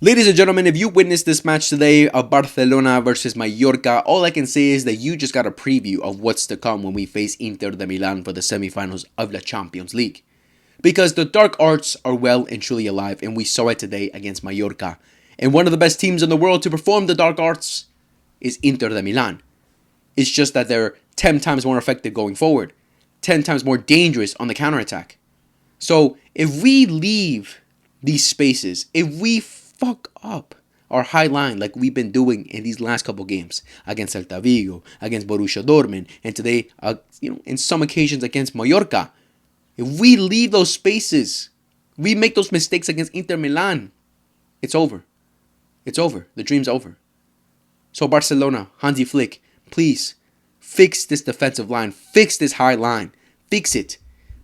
Ladies and gentlemen, if you witnessed this match today of Barcelona versus Mallorca, all I can say is that you just got a preview of what's to come when we face Inter de Milan for the semifinals of the Champions League. Because the dark arts are well and truly alive, and we saw it today against Mallorca. And one of the best teams in the world to perform the dark arts is Inter de Milan. It's just that they're 10 times more effective going forward, 10 times more dangerous on the counterattack. So if we leave these spaces, if we fuck up our high line like we've been doing in these last couple games against Celta Vigo, against Borussia Dortmund, and today, in some occasions against Mallorca, if we leave those spaces, we make those mistakes against Inter Milan, it's over. It's over. The dream's over. So Barcelona, Hansi Flick, please fix this defensive line. Fix this high line. Fix it.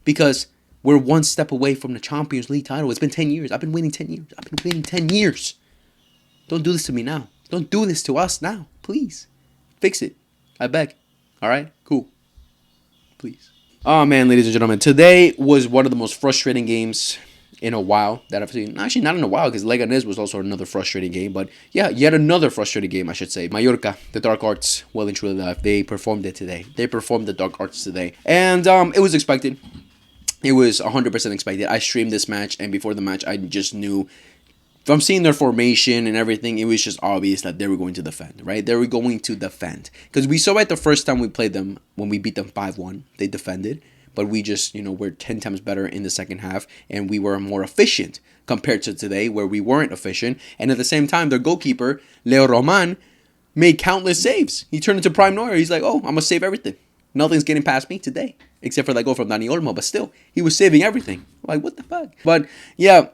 Because we're one step away from the Champions League title. It's been 10 years. I've been waiting 10 years. I've been waiting 10 years. Don't do this to me now. Don't do this to us now. Please. Fix it. I beg. All right? Cool. Please. Oh, man, ladies and gentlemen. Today was one of the most frustrating games in a while that I've seen. Actually, not in a while, because Leganés was also another frustrating game. But yeah, yet another frustrating game, I should say. Mallorca, the Dark Arts, well and truly alive. They performed it today. They performed the Dark Arts today. And it was expected. It was 100% expected. I streamed this match, and before the match, I just knew from seeing their formation and everything, it was just obvious that they were going to defend, right? They were going to defend. Because we saw it the first time we played them, when we beat them 5-1, they defended. But we just, we're 10 times better in the second half, and we were more efficient compared to today, where we weren't efficient. And at the same time, their goalkeeper, Leo Roman, made countless saves. He turned into Prime Neuer. He's like, oh, I'm going to save everything. Nothing's getting past me today, except for that goal from Dani Olmo. But still, he was saving everything. Like, what the fuck? But, yeah,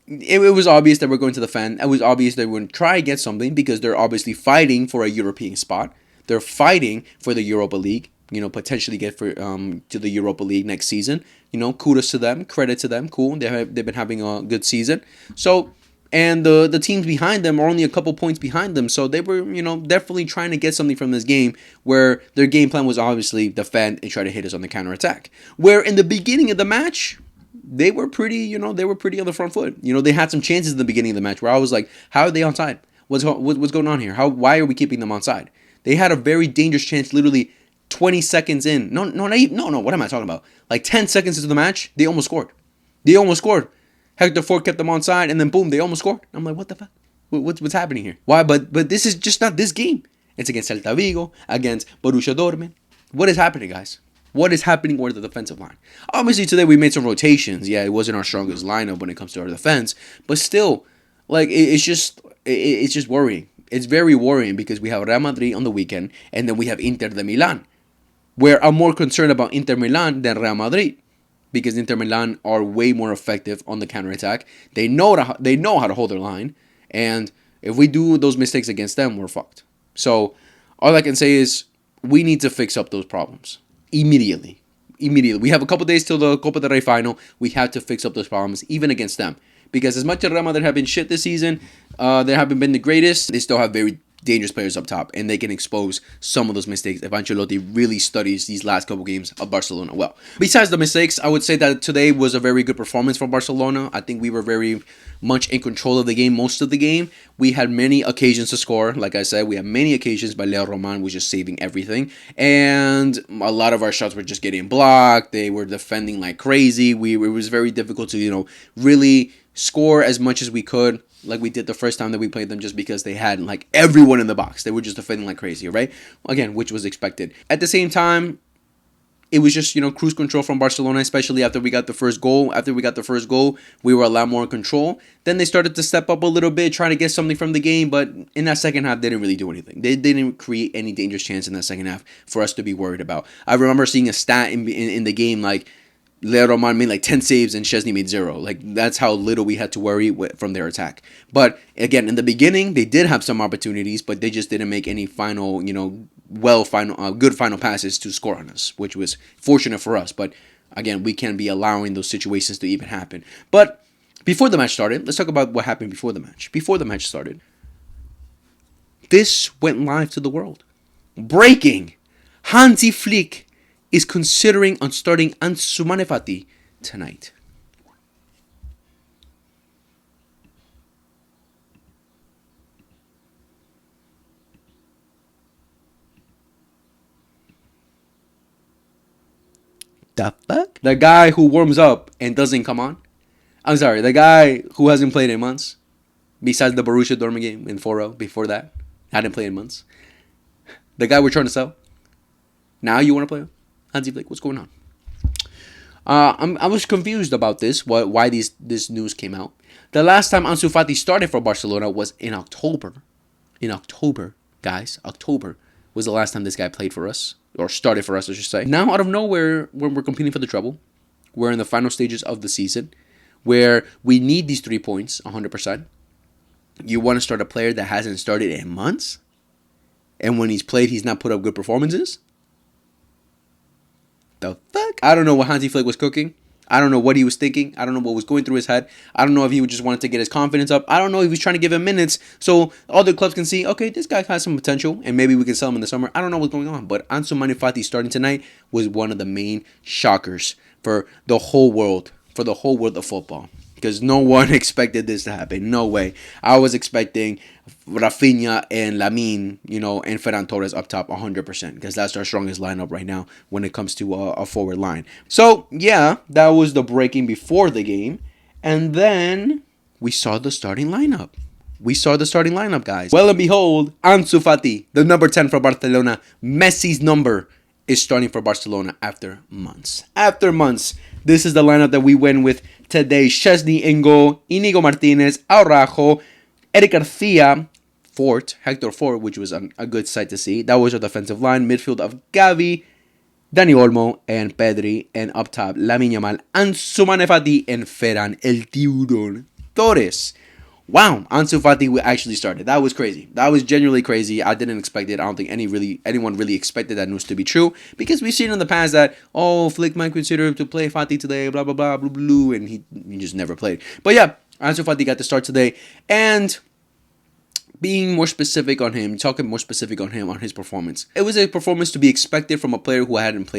it was obvious that we're going to defend. It was obvious they would try to get something because they're obviously fighting for a European spot. They're fighting for the Europa League, potentially get for to the Europa League next season. Kudos to them. Credit to them. Cool. They've been having a good season. So, and the teams behind them are only a couple points behind them. So they were, definitely trying to get something from this game, where their game plan was obviously defend and try to hit us on the counterattack. Where in the beginning of the match, they were pretty, on the front foot. They had some chances in the beginning of the match where I was like, how are they onside? What's going on here? Why are we keeping them onside? They had a very dangerous chance literally 20 seconds in. No, what am I talking about? Like 10 seconds into the match, they almost scored. Hector Ford kept them onside, and then boom, they almost scored. I'm like, what the fuck? What's happening here? Why? But this is just not this game. It's against Celta Vigo, against Borussia Dortmund. What is happening, guys? What is happening with the defensive line? Obviously, today we made some rotations. Yeah, it wasn't our strongest lineup when it comes to our defense, but still, like it's just worrying. It's very worrying because we have Real Madrid on the weekend, and then we have Inter de Milan, where I'm more concerned about Inter Milan than Real Madrid, because Inter Milan are way more effective on the counterattack. They know how to hold their line, and if we do those mistakes against them, we're fucked. So all I can say is we need to fix up those problems immediately. We have a couple days till the Copa del Rey final. We have to fix up those problems, even against them. Because as much as Real Madrid have been shit this season, they haven't been the greatest, they still have very dangerous players up top, and they can expose some of those mistakes if Ancelotti really studies these last couple games of Barcelona well. Besides the mistakes, I would say that today was a very good performance from Barcelona. I think we were very much in control of the game most of the game. We had many occasions to score. Like I said, we had many occasions, but Leo Roman was just saving everything. And a lot of our shots were just getting blocked. They were defending like crazy. It was very difficult to, really score as much as we could, like we did the first time that we played them, just because they had like everyone in the box. They were just defending like crazy, right? Again, which was expected. At the same time, it was just, cruise control from Barcelona, especially after we got the first goal. After we got the first goal, we were a lot more in control. Then they started to step up a little bit, trying to get something from the game. But in that second half, they didn't really do anything. They didn't create any dangerous chance in that second half for us to be worried about. I remember seeing a stat in the game, like, Leo Roman made like 10 saves and Szczesny made 0. Like, that's how little we had to worry from their attack. But again, in the beginning, they did have some opportunities, but they just didn't make any final, good final passes to score on us, which was fortunate for us. But again, we can't be allowing those situations to even happen. But before the match started, let's talk about what happened before the match. Before the match started, this went live to the world. Breaking! Hansi Flick is considering on starting ANSU tonight. The fuck? The guy who warms up and doesn't come on. I'm sorry, the guy who hasn't played in months. Besides the Borussia Dortmund game in 4-0 before that. Hadn't played in months. The guy we're trying to sell. Now you want to play Hansi Flick? What's going on? I was confused about this. Why this news came out. The last time ANSU Fati started for Barcelona was in October. In October, guys. October was the last time this guy played for us. Or started for us, I should say. Now, out of nowhere, when we're competing for the treble, we're in the final stages of the season, where we need these 3 points, 100%. You want to start a player that hasn't started in months? And when he's played, he's not put up good performances? The fuck? I don't know what Hansi Flick was cooking. I don't know what he was thinking. I don't know what was going through his head. I don't know if he just wanted to get his confidence up. I don't know if he was trying to give him minutes so other clubs can see, okay, this guy has some potential and maybe we can sell him in the summer. I don't know what's going on. But ANSU Fati starting tonight was one of the main shockers for the whole world of football. Because no one expected this to happen. No way. I was expecting Rafinha and Lamine, and Ferran Torres up top 100%. Because that's our strongest lineup right now when it comes to a forward line. So, yeah, that was the breaking before the game. And then we saw the starting lineup. Guys. Well and behold, ANSU Fati, the number 10 for Barcelona, Messi's number, is starting for Barcelona after months. This is the lineup that we went with today. Szczesny in goal, Inigo Martinez, Araujo, Eric Garcia, Hector Fort, which was a good sight to see. That was our defensive line. Midfield of Gavi, Dani Olmo, and Pedri. And up top, Lamine Yamal, ANSU Fati, and Ferran El Tiburón Torres. Wow, ANSU Fati actually started. That was crazy. That was genuinely crazy. I didn't expect it. I don't think anyone really expected that news to be true. Because we've seen in the past that, Flick might consider to play Fati today, blah, blah, blah, blah, blah, and he just never played. But yeah, ANSU Fati got the start today. And talking more specific on him, on his performance. It was a performance to be expected from a player who hadn't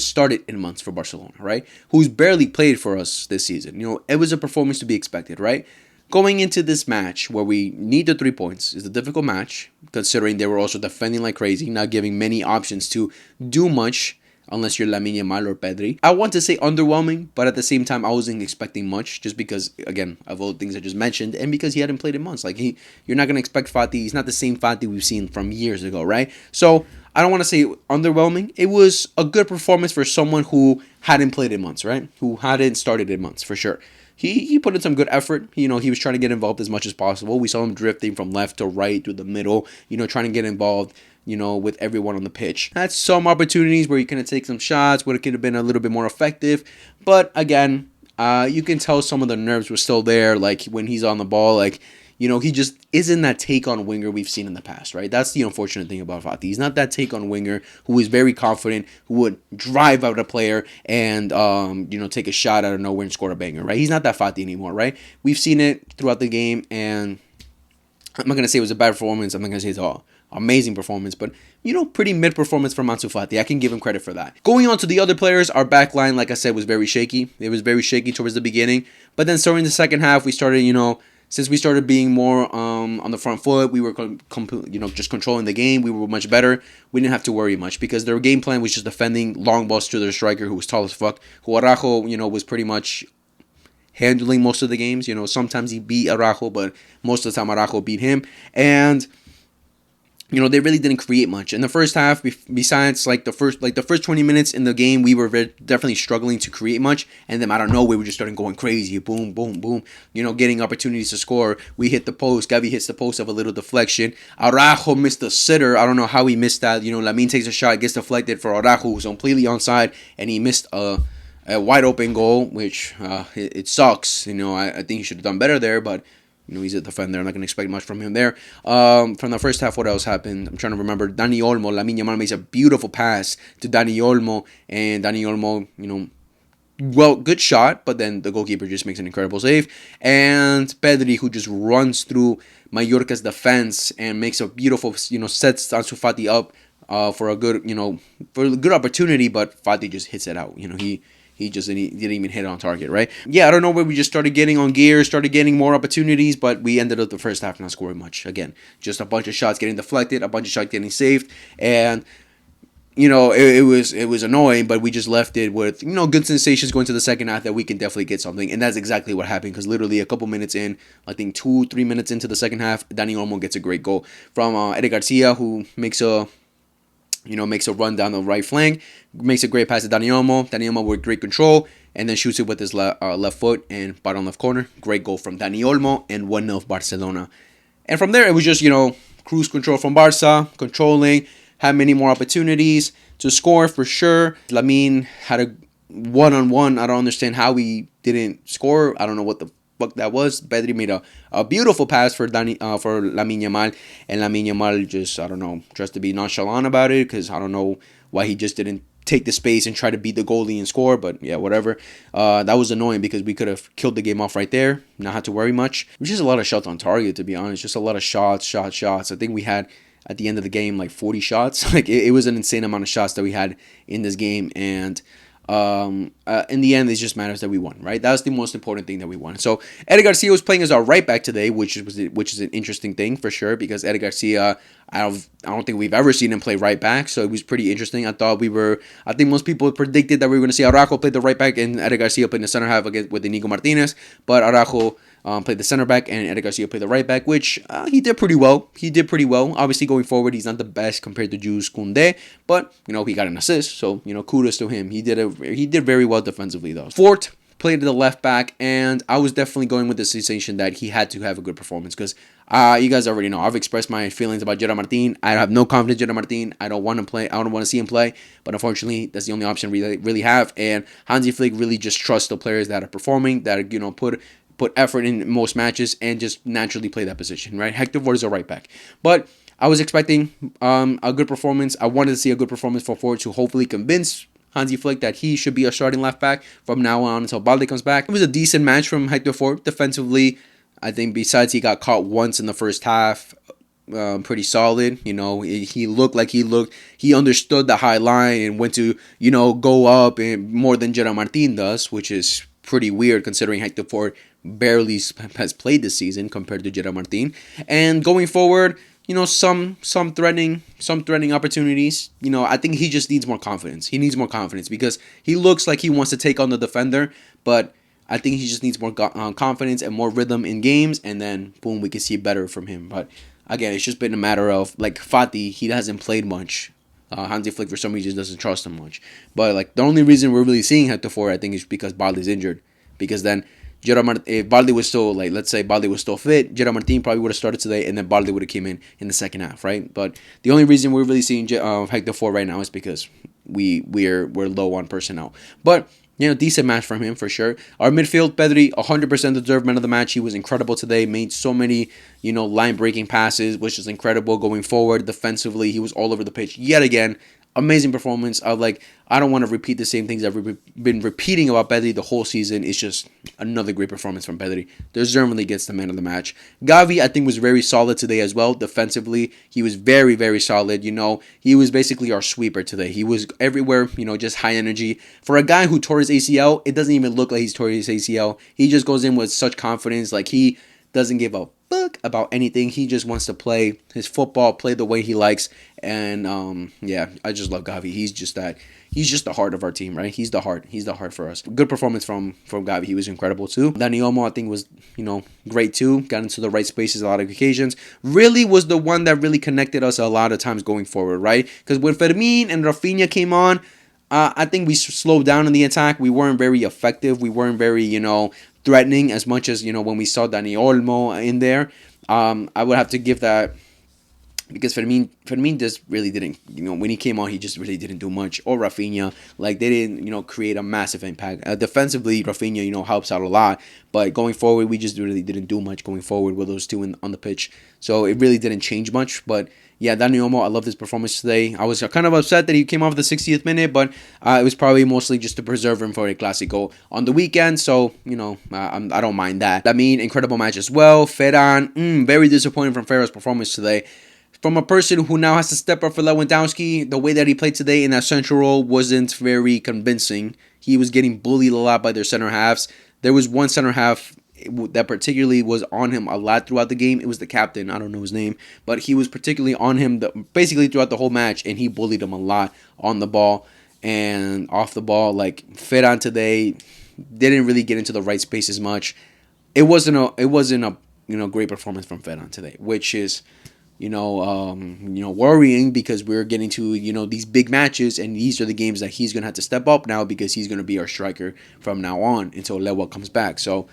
started in months for Barcelona, right? Who's barely played for us this season. It was a performance to be expected, right? Going into this match where we need the 3 points is a difficult match, considering they were also defending like crazy, not giving many options to do much unless you're Lamine Yamal or Pedri. I want to say underwhelming, but at the same time, I wasn't expecting much just because, again, of all the things I just mentioned and because he hadn't played in months. You're not going to expect Fati. He's not the same Fati we've seen from years ago, right? So I don't want to say underwhelming. It was a good performance for someone who hadn't played in months, right? Who hadn't started in months, for sure. He put in some good effort. He was trying to get involved as much as possible. We saw him drifting from left to right through the middle, trying to get involved, with everyone on the pitch. Had some opportunities where he could have taken some shots, where it could have been a little bit more effective. But again, you can tell some of the nerves were still there. Like when he's on the ball, he just isn't that take-on winger we've seen in the past, right? That's the unfortunate thing about Fati. He's not that take-on winger who is very confident, who would drive out a player and, take a shot out of nowhere and score a banger, right? He's not that Fati anymore, right? We've seen it throughout the game, and I'm not going to say it was a bad performance. I'm not going to say it's all amazing performance, but, pretty mid-performance from ANSU Fati. I can give him credit for that. Going on to the other players, our back line, like I said, was very shaky. It was very shaky towards the beginning, but then starting the second half, we started, since we started being more on the front foot, we were just controlling the game. We were much better. We didn't have to worry much because their game plan was just defending long balls to their striker who was tall as fuck. Who Araujo, was pretty much handling most of the games. Sometimes he beat Araujo, but most of the time Araujo beat him. And they really didn't create much. In the first half, besides the first 20 minutes in the game, we were definitely struggling to create much. And then out of nowhere, we just started going crazy. Boom, boom, boom. Getting opportunities to score. We hit the post. Gavi hits the post of a little deflection. Araujo missed the sitter. I don't know how he missed that. Lamine takes a shot, gets deflected for Araujo, who's completely onside, and he missed a wide open goal, which it sucks. I think he should have done better there, but he's a defender. I'm not going to expect much from him there. From the first half, what else happened? I'm trying to remember. Dani Olmo, Lamine Yamal makes a beautiful pass to Dani Olmo. And Dani Olmo, good shot. But then the goalkeeper just makes an incredible save. And Pedri, who just runs through Mallorca's defense and makes a beautiful, sets ANSU Fati up for a good opportunity. But Fati just hits it out. He just didn't even hit on target, right? Yeah, I don't know where we just started getting on gear, started getting more opportunities, but we ended up the first half not scoring much. Again, just a bunch of shots getting deflected, a bunch of shots getting saved, and it was annoying, but we just left it with good sensations going to the second half that we can definitely get something, and that's exactly what happened. Because literally a couple minutes in, I think 2-3 minutes into the second half, Dani Olmo gets a great goal from Eric Garcia, who makes a run down the right flank, makes a great pass to Dani Olmo. Dani Olmo with great control, and then shoots it with his left foot and bottom left corner. Great goal from Dani Olmo, and 1-0 Barcelona. And from there, it was just cruise control from Barca, controlling, had many more opportunities to score for sure. Lamine had a one-on-one. I don't understand how he didn't score. I don't know what the fuck that was. Pedri made a beautiful pass for Lamine Yamal, and Lamine Yamal just, I don't know, tries to be nonchalant about it, because I don't know why he just didn't take the space and try to beat the goalie and score. But yeah, whatever. That was annoying, because we could have killed the game off right there, not had to worry much. It was just a lot of shots on target, to be honest. Just a lot of shots. I think we had, at the end of the game, like 40 shots. Like it was an insane amount of shots that we had in this game, and in the end, it just matters that we won, right? That was the most important thing, that we won. So Eric Garcia was playing as our right back today, which is an interesting thing for sure, because Eric Garcia, I don't think we've ever seen him play right back, so it was pretty interesting. I think most people predicted that we were going to see Araujo play the right back and Eric Garcia play in the center half against with Inigo Martinez, but Araujo played the center back and Eric Garcia played the right back, which he did pretty well. Obviously, going forward, he's not the best compared to Jules Koundé, but he got an assist, so kudos to him. He did very well defensively though. Fort played the left back, and I was definitely going with the sensation that he had to have a good performance, because you guys already know I've expressed my feelings about Gerard Martin. I have no confidence in Gerard Martin. I don't want to see him play, but unfortunately that's the only option we really have, and Hansi Flick really just trusts the players that are performing, that put effort in most matches, and just naturally play that position, right? Hector Ford is a right back, but I was expecting a good performance. I wanted to see a good performance for Ford to hopefully convince Hansi Flick that he should be a starting left back from now on until Balde comes back. It was a decent match from Hector Ford defensively. I think besides he got caught once in the first half, pretty solid. He looked like he understood the high line and went to go up, and more than Gerard Martin does, which is pretty weird considering Hector Ford barely has played this season compared to Gerard Martin. And going forward, some threatening opportunities. I think he just needs more confidence. He needs more confidence, because he looks like he wants to take on the defender, but I think he just needs more confidence and more rhythm in games, and then boom, we can see better from him. But again, it's just been a matter of, like, Fati, he hasn't played much. Hansi Flick for some reason doesn't trust him much. But like the only reason we're really seeing Hector Ford, I think, is because Balde's injured. Because then if Balde was still, like, let's say Balde was still fit, Gerard Martin probably would have started today, and then Balde would have came in the second half, right? But the only reason we're really seeing Hector Ford right now is because we're low on personnel. But decent match from him for sure. Our midfield, Pedri, 100% deserved man of the match. He was incredible today. Made so many line breaking passes, which is incredible. Going forward defensively, he was all over the pitch yet again. Amazing performance. I don't want to repeat the same things I've been repeating about Pedri the whole season. It's just another great performance from Pedri. Deservedly gets the man of the match. Gavi, I think, was very solid today as well. Defensively, he was very, very solid. He was basically our sweeper today. He was everywhere, just high energy. For a guy who tore his ACL, it doesn't even look like he's tore his ACL. He just goes in with such confidence. Like, he doesn't give a fuck about anything. He just wants to play his football, play the way he likes. And I just love Gavi. He's just the heart of our team, right? He's the heart for us. Good performance from Gavi. He was incredible too. Dani Olmo, I think, was great too. Got into the right spaces a lot of occasions. Really was the one that really connected us a lot of times going forward, right? Because when Fermin and Rafinha came on, I think we slowed down in the attack. We weren't very effective. We weren't very threatening as much as when we saw Dani Olmo in there. I would have to give that, because Fermin just really didn't, when he came on, he just really didn't do much. Or Rafinha, like, they didn't, create a massive impact. Defensively, Rafinha, helps out a lot. But going forward, we just really didn't do much going forward with those two on the pitch. So it really didn't change much. But yeah, Dani Olmo, I love his performance today. I was kind of upset that he came off the 60th minute, but it was probably mostly just to preserve him for a Clásico on the weekend. So, I don't mind that. Incredible match as well. Ferran, very disappointed from Ferran's performance today. From a person who now has to step up for Lewandowski, the way that he played today in that central role wasn't very convincing. He was getting bullied a lot by their center halves. There was one center half that particularly was on him a lot throughout the game. It was the captain. I don't know his name, but he was particularly on him basically throughout the whole match, and he bullied him a lot on the ball and off the ball. Like Ferran today didn't really get into the right space as much. It wasn't a great performance from Ferran today, which is worrying because we're getting to these big matches, and these are the games that he's gonna have to step up now because he's gonna be our striker from now on until Lewa comes back. So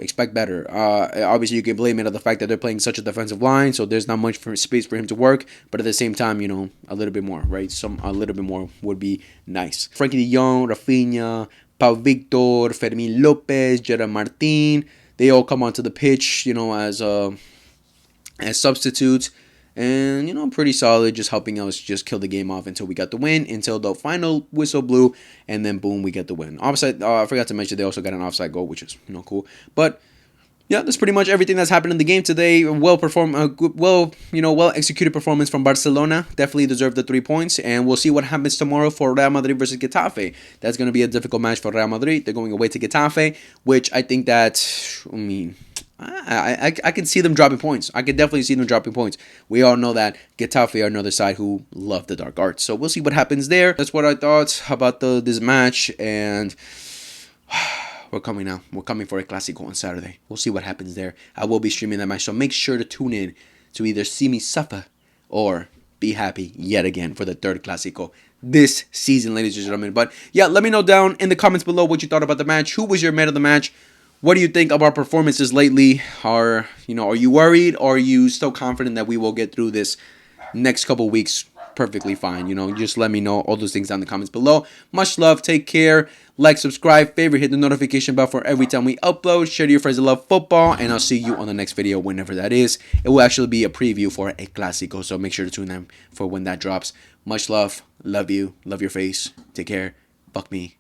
expect better. Obviously, you can blame it on the fact that they're playing such a defensive line, so there's not much space for him to work. But at the same time, a little bit more, right? A little bit more would be nice. Frankie De Jong, Rafinha, Pau Victor, Fermin Lopez, Gerard Martin, they all come onto the pitch, as substitutes, and pretty solid, just helping us just kill the game off until we got the win, until the final whistle blew, and then boom, we get the win. Offside, I forgot to mention they also got an offside goal, which is cool. But yeah, that's pretty much everything that's happened in the game today. Well executed performance from Barcelona. Definitely deserved the 3 points, and we'll see what happens tomorrow for Real Madrid versus Getafe. That's going to be a difficult match for Real Madrid. They're going away to Getafe, which I think I can see them dropping points. I can definitely see them dropping points. We all know that Getafe are another side who love the dark arts. So we'll see what happens there. That's what I thought about this match, and we're coming now. We're coming for a Clásico on Saturday. We'll see what happens there. I will be streaming that match, so make sure to tune in to either see me suffer or be happy yet again for the third Clásico this season, ladies and gentlemen. But yeah, let me know down in the comments below what you thought about the match. Who was your man of the match? What do you think of our performances lately? Are you worried, or are you still confident that we will get through this next couple weeks perfectly fine? Just let me know all those things down in the comments below. Much love. Take care. Like, subscribe, favorite, hit the notification bell for every time we upload. Share to your friends that love football, and I'll see you on the next video whenever that is. It will actually be a preview for a Clásico, so make sure to tune in for when that drops. Much love. Love you. Love your face. Take care. Fuck me.